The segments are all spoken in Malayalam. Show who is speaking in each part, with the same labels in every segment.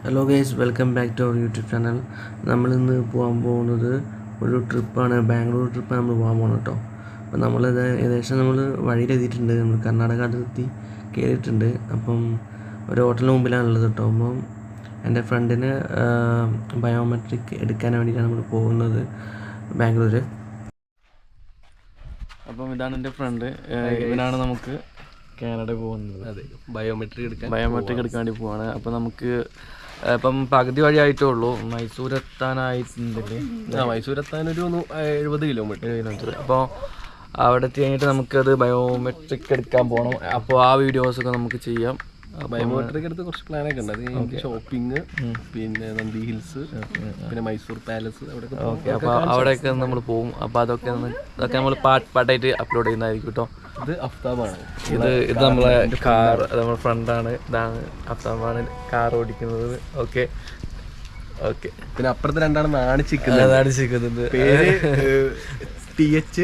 Speaker 1: Hello guys, welcome back to our YouTube channel. നമ്മളിന്ന് പോകാൻ പോകുന്നത് ഒരു ട്രിപ്പാണ്. ബാംഗ്ലൂർ ട്രിപ്പ് നമ്മൾ പോകാൻ പോകുന്നത് കേട്ടോ. അപ്പോൾ നമ്മളിത് ഏകദേശം നമ്മൾ വഴിയിലെത്തിയിട്ടുണ്ട്. നമ്മൾ കർണാടക അതിർത്തി കയറിയിട്ടുണ്ട്. അപ്പം ഒരു ഹോട്ടലിന് മുമ്പിലാണുള്ളത് കേട്ടോ. അപ്പം എൻ്റെ ഫ്രണ്ടിന് ബയോമെട്രിക് എടുക്കാൻ വേണ്ടിയിട്ടാണ് നമ്മൾ പോകുന്നത് ബാംഗ്ലൂർ. അപ്പം ഇതാണ് എൻ്റെ ഫ്രണ്ട്. ഇവനാണ് നമുക്ക് കാനഡ പോകുന്നത്.
Speaker 2: അതെ, ബയോമെട്രിക് എടുക്കാൻ
Speaker 1: വേണ്ടി പോവാണ്. അപ്പോൾ നമുക്ക് ഇപ്പം പകുതി വഴിയായിട്ടേ ഉള്ളൂ. മൈസൂർ എത്താനായിട്ടുണ്ടല്ലേ?
Speaker 2: മൈസൂർ എത്താൻ ഒരു 70 കിലോമീറ്റർ.
Speaker 1: അപ്പോൾ അവിടെ എത്തി കഴിഞ്ഞിട്ട് നമുക്കത് ബയോമെട്രിക് എടുക്കാൻ പോകണം. അപ്പോൾ ആ വീഡിയോസൊക്കെ നമുക്ക് ചെയ്യാം.
Speaker 2: ബയോമെട്രിക് എടുത്ത് കുറച്ച് പ്ലാനൊക്കെ ഉണ്ട്. അത് ഷോപ്പിംഗ്, പിന്നെ നന്ദി ഹിൽസ്, പിന്നെ മൈസൂർ പാലസ്,
Speaker 1: ഓക്കെ. അപ്പോൾ അവിടെയൊക്കെ നമ്മൾ പോകും. അപ്പോൾ അതൊക്കെ നമ്മൾ പാട്ടായിട്ട് അപ്ലോഡ് ചെയ്യുന്നതായിരിക്കും കേട്ടോ.
Speaker 2: ഇത് അഫ്താബാണ്.
Speaker 1: ഇത് നമ്മളെ കാർ, നമ്മുടെ ഫ്രണ്ടാണ്. ഇതാണ് അഫ്താബാണ് കാർ ഓടിക്കുന്നത്. ഓക്കെ.
Speaker 2: പിന്നെ അപ്പുറത്ത് രണ്ടാണ് നാണിച്ചിരിക്കുന്നത്. പേര് TH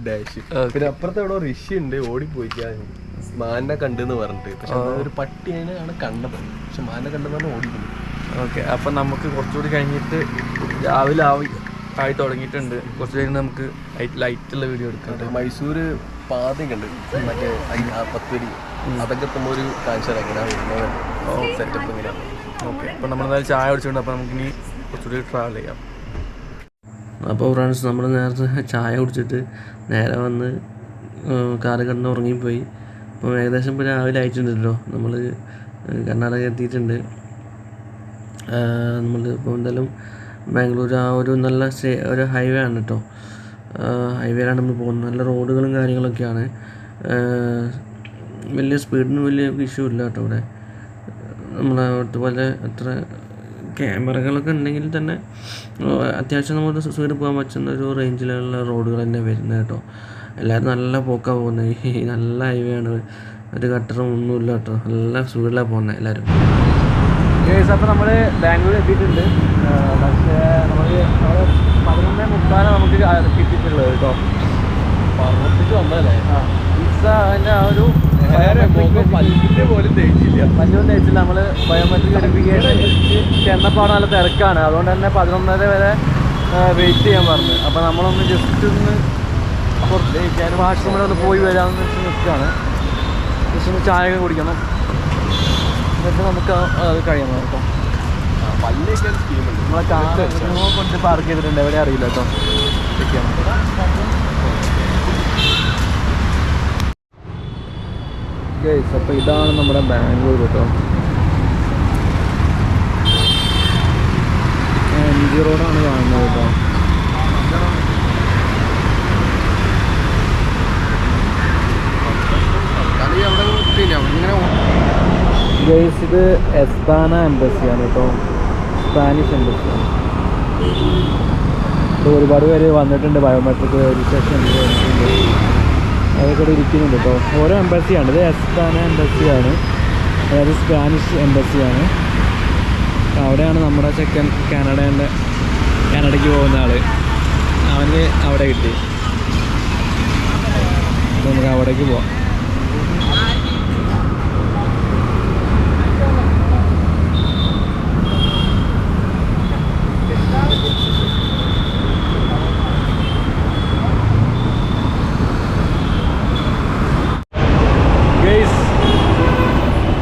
Speaker 2: ഡാഷ്. പിന്നെ അപ്പുറത്ത് എവിടെ ഋഷി ഉണ്ട്, ഓടിപ്പോയിക്കാൻ മാനെ കണ്ടെന്ന് പറഞ്ഞിട്ട്. പക്ഷെ ഒരു പട്ടിയാണ് കണ്ടത്. പക്ഷെ മാനെ കണ്ടെന്ന് പറഞ്ഞാൽ ഓടിക്കുന്നു.
Speaker 1: ഓക്കെ. അപ്പം നമുക്ക് കുറച്ചുകൂടി കഴിഞ്ഞിട്ട് രാവിലെ ആയി തുടങ്ങിയിട്ടുണ്ട്. കുറച്ച് കഴിഞ്ഞ് നമുക്ക് ലൈറ്റുള്ള വീഡിയോ എടുക്കാം.
Speaker 2: മൈസൂര് പാതയൊക്കെ ഉണ്ട്, മറ്റേ 10 വരി. അതൊക്കെ എത്തുമ്പോൾ ഒരു കാഴ്ചയാണ് സെറ്റപ്പ് ഇങ്ങനെയാണ്.
Speaker 1: ഓക്കെ. അപ്പം നമ്മളെന്തായാലും ചായ കുടിച്ചിട്ടുണ്ട്. അപ്പോൾ നമുക്കിനി കുറച്ചുകൂടി ട്രാവൽ ചെയ്യാം. അപ്പോൾ ഫ്രണ്ട്സ്, നമ്മൾ നേരത്തെ ചായ കുടിച്ചിട്ട് നേരെ വന്ന് കാറ് കിടന്ന് ഉറങ്ങിപ്പോയി. അപ്പം ഏകദേശം ഇപ്പോൾ രാവിലെ ആയിട്ടുണ്ടല്ലോ. നമ്മൾ കർണാടക എത്തിയിട്ടുണ്ട്. നമ്മൾ ഇപ്പോൾ എന്തായാലും ബാംഗ്ലൂർ ആ ഒരു നല്ല ഒരു ഹൈവേ ആണ് കേട്ടോ. ഹൈവേയിലാണ് നമ്മൾ പോകുന്നത്. നല്ല റോഡുകളും കാര്യങ്ങളൊക്കെയാണ്. വലിയ സ്പീഡിന് വലിയ ഇഷ്യൂ ഇല്ല കേട്ടോ ഇവിടെ. നമ്മളവിടുത്തെ പോലെ അത്ര ക്യാമറകളൊക്കെ ഉണ്ടെങ്കിൽ തന്നെ അത്യാവശ്യം നമ്മൾ സ്പീഡിൽ പോകാൻ പറ്റുന്ന ഒരു റേഞ്ചിലുള്ള റോഡുകൾ തന്നെ വരുന്നത് കേട്ടോ. എല്ലാവരും നല്ല പോക്കാണ് പോകുന്നത്. ഈ നല്ല ഹൈവേ ആണ്, ഒരു ഗട്ടറും ഒന്നുമില്ല കേട്ടോ. നല്ല സ്പീഡിലാണ് പോകുന്നത് എല്ലാവരും. അപ്പോൾ നമ്മൾ ബാംഗ്ലൂർ എത്തിയിട്ടുണ്ട്. പക്ഷേ നമ്മൾ 11:30 നമുക്ക് കിട്ടിയിട്ടുള്ളത് കേട്ടോ.
Speaker 2: പറഞ്ഞിട്ട് വന്നതല്ലേ?
Speaker 1: വിസ അതിൻ്റെ ആ ഒരു
Speaker 2: പോലും തേച്ചില്ല.
Speaker 1: പല്ലൊന്നും തേച്ചില്ല. നമ്മൾ ബയോമെട്രിക് വെരിഫിക്കേഷൻ ചെന്നപ്പോൾ നല്ല തിരക്കാണ്. അതുകൊണ്ട് തന്നെ 11:30 വരെ വെയിറ്റ് ചെയ്യാൻ പറഞ്ഞു. അപ്പോൾ നമ്മളൊന്ന് ജസ്റ്റ് ഒന്ന് ഞാൻ വാഷ്റൂമിൽ ഒന്ന് പോയി വരാമെന്ന് വെച്ച് നിൽക്കുകയാണ്. ജസ്റ്റ് ഒന്ന് ചായ കുടിക്കണം, എന്നിട്ട് നമുക്ക് അത് കഴിയണം കേട്ടോ. നമ്മളെ കാർ കൊണ്ട് പാർക്ക് ചെയ്തിട്ടുണ്ട്, എവിടെ അറിയില്ല കേട്ടോ. ഗൈസ്, അപ്പോൾ ഇതാണ് നമ്മുടെ ബാംഗ്ലൂർ കേട്ടോ. MG റോഡാണ് കാണുന്നത് കേട്ടോ. ഗൈസ്, ഇത് എസ്പാന എംബസിയാണ് കേട്ടോ. സ്പാനിഷ് എംബസിയാണ്. ഇപ്പോൾ ഒരുപാട് പേര് വന്നിട്ടുണ്ട്. ബയോമെട്രിക് രജിസ്ട്രേഷൻ വന്നിട്ടുണ്ട്. അതൊക്കെ ഇവിടെ ഇരിക്കുന്നുണ്ട് കേട്ടോ. ഓരോ എംബസിയാണ്. ഇത് എസ്പാന എംബസിയാണ്, അതായത് സ്പാനിഷ് എംബസിയാണ്. അവിടെയാണ് നമ്മുടെ ചെക്കൻ കാനഡയ്ക്ക് പോകുന്ന ആൾ. അവന് അവിടെ കിട്ടി. നമുക്ക് അവിടേക്ക് പോവാം.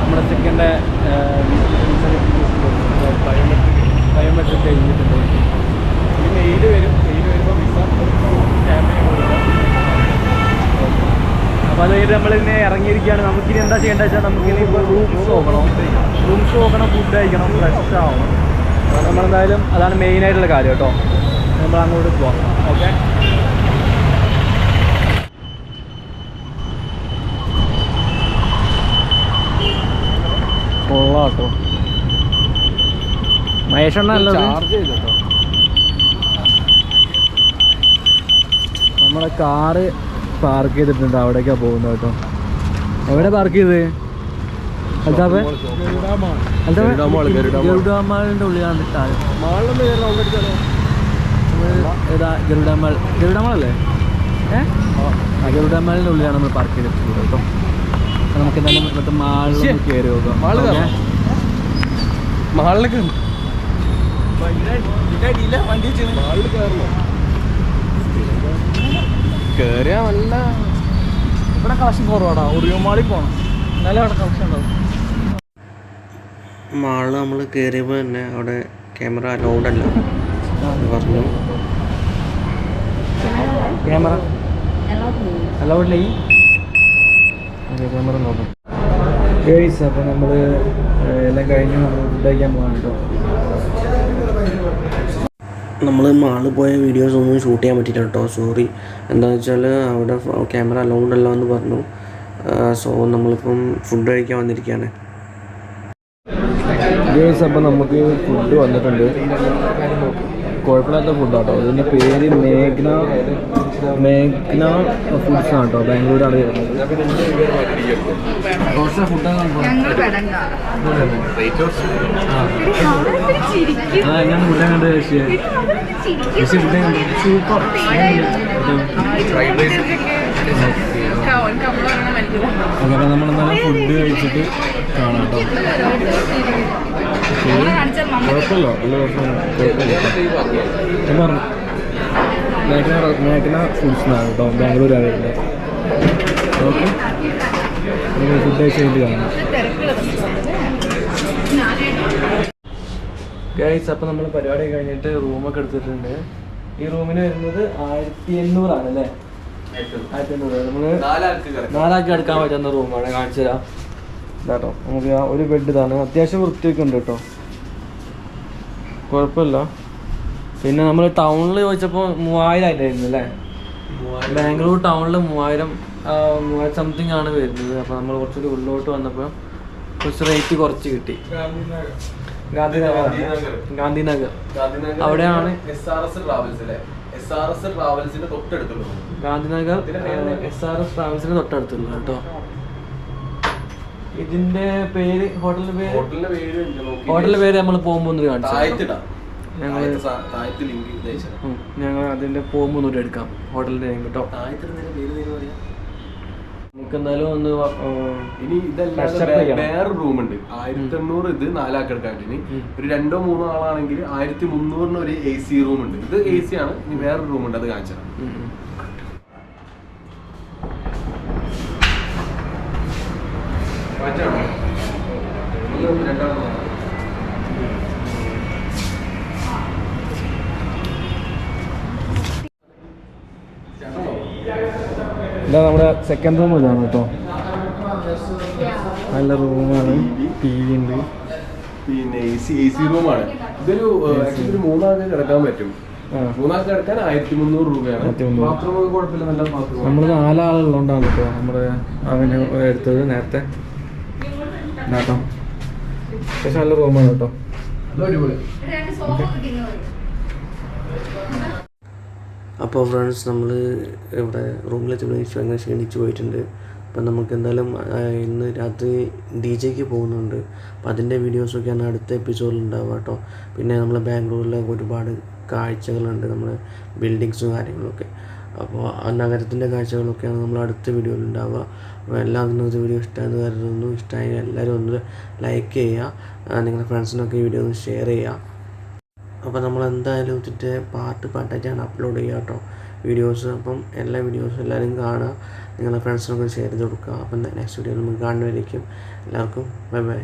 Speaker 1: നമ്മുടെ ചെക്കൻ്റെ ബയോമെട്രിക് കഴിഞ്ഞിട്ടുണ്ട്. ഇനി മെയിൽ വരുമ്പോൾ വിസ ക്യാമ്പയിൻ കൊടുക്കുക. അപ്പോൾ അത് കഴിഞ്ഞിട്ട് നമ്മളിങ്ങനെ ഇറങ്ങിയിരിക്കുകയാണ്. നമുക്കിനി എന്താ ചെയ്യേണ്ടത് വെച്ചാൽ നമുക്കിനി ഇപ്പോൾ റൂംസ് നോക്കണം, ഫുഡ് കഴിക്കണം, ഫ്രഷ് ആവണം. നമ്മളെന്തായാലും അതാണ് മെയിനായിട്ടുള്ള കാര്യം കേട്ടോ. നമ്മൾ അങ്ങോട്ട് പോവാം. ഓക്കെ. കൊള്ളാട്ടോ. മഹേഷണ്ണ ചാർജ് ചെയ്തു കേട്ടോ. നമ്മുടെ കാറ് പാർക്ക് ചെയ്തിട്ടുണ്ട്. അവിടേക്കാണ് പോകുന്നത് കേട്ടോ. എവിടെ പാർക്ക് ചെയ്ത്? ഗരുഡാമാളിൻ്റെ ഉള്ളിലാണ്. ഗരുഡാമാളല്ലേ? ഗരുഡാമാളിൻ്റെ ഉള്ളിലാണ് നമ്മൾ പാർക്ക് ചെയ്തിട്ടുള്ളത് കേട്ടോ. നമുക്ക് എന്തായാലും ഇവിടുത്തെ മാളിൽ കയറി നോക്കാം.
Speaker 2: മാളിലേക്ക് മാളിൽ കയറണോ? കേറിയാ നല്ല
Speaker 3: ഇവിടെ കളക്ഷൻ കുറവാടാ. ഒറിയോ മാളിൽ പോകണം, എന്നാലും അവിടെ കളക്ഷൻ ഉണ്ടാവും.
Speaker 1: മാള് നമ്മൾ കയറിയപ്പോൾ തന്നെ അവിടെ ക്യാമറ അലൗഡല്ല പറഞ്ഞു.
Speaker 3: ക്യാമറ അലൗഡ് ഇല്ല. ക്യാമറ നോക്കാം ഗൈസ്. അപ്പോൾ നമ്മൾ എല്ലാം കഴിഞ്ഞ് നമ്മൾ ഫുഡ് കഴിക്കാൻ പോകാൻ കേട്ടോ.
Speaker 1: നമ്മൾ മാളിൽ പോയ വീഡിയോസ് ഒന്നും ഷൂട്ട് ചെയ്യാൻ പറ്റില്ല കേട്ടോ, സോറി. എന്താണെന്ന് വെച്ചാൽ അവിടെ ക്യാമറ അലൗഡ് അല്ല എന്ന് പറഞ്ഞു. സോ നമ്മളിപ്പം ഫുഡ് കഴിക്കാൻ വന്നിരിക്കുകയാണ്.
Speaker 3: ഗൈസ്, അപ്പോൾ നമുക്ക് ഫുഡ് വന്നിട്ടുണ്ട്. കുഴപ്പമില്ലാത്ത ഫുഡാട്ടോ. ഇതിൻ്റെ പേര് മേഘ്ന ഫുഡ്സ് ആണ് കേട്ടോ. ബാംഗ്ലൂരാണ് വരുന്നത്. കുറച്ച് ഫുഡാണ് ഞാൻ ഫുഡ് കണ്ട് സൂപ്പർ. ഓക്കെ, അപ്പോൾ നമ്മളെന്തായാലും ഫുഡ് കഴിച്ചിട്ട് കാണാം കേട്ടോ. കുഴപ്പമില്ല, നല്ല കുഴപ്പമില്ല. ഞാൻ പറഞ്ഞു മേഘ്ന ഫുഡ്സ് എന്നാണ് കേട്ടോ, ബാംഗ്ലൂരാണ് വരുന്നത്. ഓക്കെ, നമുക്ക് ഫുഡ് കഴിച്ച് കഴിഞ്ഞിട്ട് കാണാം ഗൈസ്. അപ്പോൾ നമ്മൾ പരിപാടി കഴിഞ്ഞിട്ട് റൂമൊക്കെ എടുത്തിട്ടുണ്ട്. ഈ റൂമിന് വരുന്നത് 1800 അല്ലേ? 1800. നമ്മൾ 4 ആൾക്ക് എടുക്കാൻ പറ്റുന്ന റൂമാണ്. കാണിച്ചു തരാം കേട്ടോ. നമുക്ക് ആ ഒരു ബെഡ് ഇതാണ്. അത്യാവശ്യം വൃത്തിയൊക്കെ ഉണ്ട് കേട്ടോ, കുഴപ്പമില്ല. പിന്നെ നമ്മൾ ടൗണിൽ ചോദിച്ചപ്പോൾ 3000 ആയിരുന്നു അല്ലേ? ബാംഗ്ലൂർ ടൗണിൽ 3000 സംതിങ് ആണ് വരുന്നത്. അപ്പോൾ നമ്മൾ കുറച്ചുകൂടി ഉള്ളിലോട്ട് വന്നപ്പോൾ കുറച്ച് റേറ്റ് കുറച്ച് കിട്ടി. ഗാന്ധിനഗർ അവിടെയാണ് ഗാന്ധിനഗർ SRS ട്രാവൽസിന് തൊട്ടടുത്തുള്ളത് കേട്ടോ. ഇതിന്റെ പേര് ഹോട്ടലിന്റെ പേര് നമ്മൾ പോകുമ്പോൾ കാണിച്ചു. ഞങ്ങൾ അതിന്റെ പോകുമ്പോൾ എടുക്കാം ഹോട്ടലിന്റെ നെയിം കേട്ടോ. നമുക്ക് എന്തായാലും ഒന്ന്
Speaker 2: ഇനി വേറെ റൂമുണ്ട് 1800. ഇത് 4 ആൾക്ക് എടുക്കാൻ പറ്റും. ഒരു 2-3 ആളാണെങ്കിൽ 1300 ഒരു AC റൂം ഉണ്ട്. ഇത് AC ആണ്. ഇനി വേറെ റൂമുണ്ട്, അത് കാണിച്ചാൽ
Speaker 3: ഇതാ നമ്മുടെ സെക്കൻഡ് റൂം ഇതാണ് കേട്ടോ. നല്ല റൂമാണ്, TV ഉണ്ട്,
Speaker 2: പിന്നെ AC റൂമാണ്. ഇതൊരു ആക്ച്വലി 3 ആൾക്ക് കിടക്കാൻ പറ്റും. 3 ആൾക്ക് കിടക്കാൻ 1300 രൂപയാണ്. ബാത്റൂം കുഴപ്പമില്ല, നല്ല ബാത്റൂം.
Speaker 3: നമ്മൾ 4 ആളുള്ളതുകൊണ്ടാണ് കേട്ടോ നമ്മുടെ അവന് എടുത്തത് നേരത്തെ കേട്ടോ. പക്ഷെ നല്ല റൂമാണ് കേട്ടോ.
Speaker 1: അപ്പോൾ ഫ്രണ്ട്സ്, നമ്മൾ ഇവിടെ റൂമിലെത്തി ഭയങ്കര ക്ഷീണിച്ച് പോയിട്ടുണ്ട്. അപ്പം നമുക്ക് എന്തായാലും ഇന്ന് രാത്രി DJക്ക് പോകുന്നുണ്ട്. അപ്പോൾ അതിൻ്റെ വീഡിയോസൊക്കെയാണ് അടുത്ത എപ്പിസോഡിൽ ഉണ്ടാവുക കേട്ടോ. പിന്നെ നമ്മൾ ബാംഗ്ലൂരിലെ ഒരുപാട് കാഴ്ചകളുണ്ട്, നമ്മൾ ബിൽഡിങ്സും കാര്യങ്ങളൊക്കെ. അപ്പോൾ ആ നഗരത്തിൻ്റെ കാഴ്ചകളൊക്കെയാണ് നമ്മൾ അടുത്ത വീഡിയോയിൽ ഉണ്ടാവുക. അപ്പോൾ എല്ലാവർക്കും ഇന്നത്തെ വീഡിയോ ഇഷ്ടമായെന്ന് കരുതുന്നു. ഇഷ്ടമായി എല്ലാവരും ഒന്ന് ലൈക്ക് ചെയ്യുക, നിങ്ങളുടെ ഫ്രണ്ട്സിനൊക്കെ ഈ വീഡിയോ ഒന്ന് ഷെയർ ചെയ്യുക. അപ്പോൾ നമ്മൾ എന്തായാലും ഇതിൻ്റെ പാർട്ടായിട്ടാണ് അപ്ലോഡ് ചെയ്യുക കേട്ടോ വീഡിയോസ്. അപ്പം എല്ലാ വീഡിയോസും എല്ലാവരും കാണുക, നിങ്ങളുടെ ഫ്രണ്ട്സിനൊക്കെ ഷെയർ ചെയ്ത് കൊടുക്കുക. അപ്പം നെക്സ്റ്റ് വീഡിയോയിൽ നമുക്ക് കാണുന്നവരേക്കും എല്ലാവർക്കും ബൈ ബൈ.